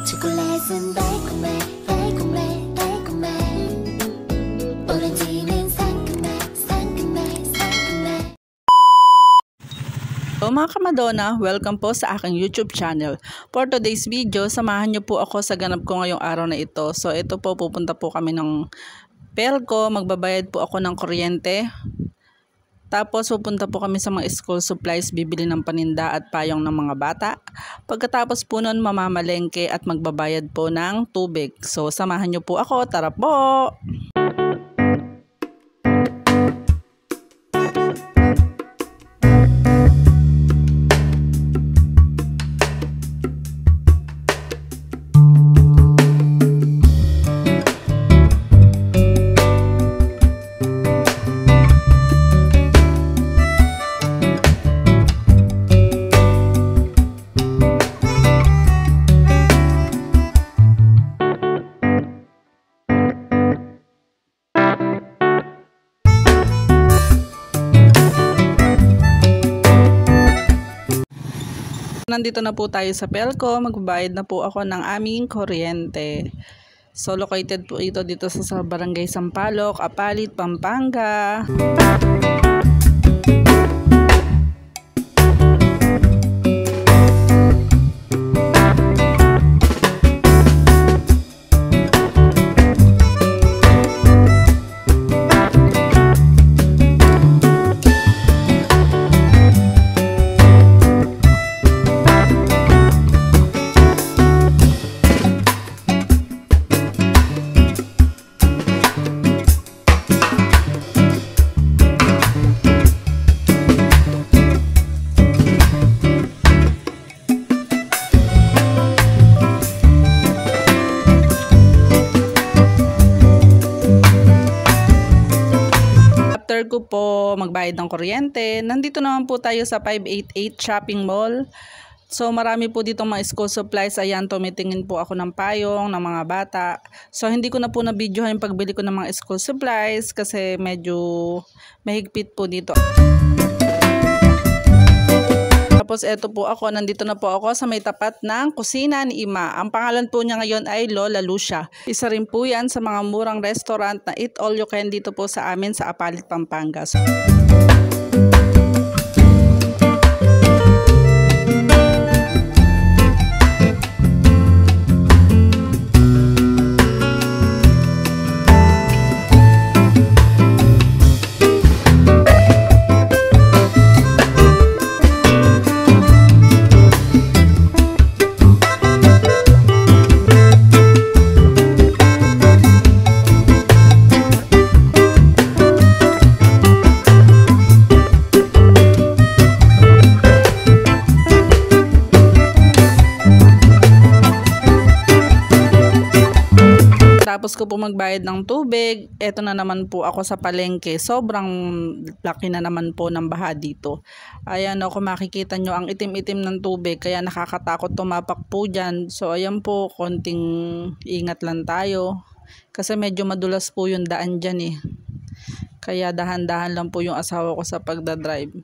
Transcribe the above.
초콜릿은 달콤해 달콤해 달콤해 오렌지는 상큼해 상큼해 상큼해. So mga kamadona, welcome po sa aking YouTube channel. For today's video, samahan niyo po ako sa ganap ko ngayong araw na ito. So ito po, pupunta po kami ng Pelco, magbabayad po ako ng kuryente. Tapos pupunta po kami sa mga school supplies, bibili ng paninda at payong ng mga bata. Pagkatapos po nun, mamamalengke at magbabayad po ng tubig. So samahan niyo po ako, tara po! Nandito na po tayo sa Pelco, magbabayad na po ako ng aming kuryente. So located po ito dito sa Barangay Sampaloc, Apalit, Pampanga. After ko po magbayad ng kuryente, nandito naman po tayo sa 588 Shopping Mall. So marami po ditong mga school supplies. Ayan, tumitingin po ako ng payong ng mga bata. So hindi ko na po na-videohan yung pagbili ko ng mga school supplies kasi medyo mahigpit po dito. Tapos eto po ako, nandito na po ako sa may tapat ng kusina ni Ima. Ang pangalan po niya ngayon ay Lola Lucia. Isa rin po yan sa mga murang restaurant na eat all you can dito po sa amin sa Apalit, Pampanga. Tapos ko po magbayad ng tubig, eto na naman po ako sa palengke. Sobrang laki na naman po ng baha dito. Ayan o, kung makikita nyo ang itim-itim ng tubig, kaya nakakatakot tumapak po dyan. So ayan po, konting ingat lang tayo. Kasi medyo madulas po yung daan dyan eh. Kaya dahan-dahan lang po yung asawa ko sa pagdadrive.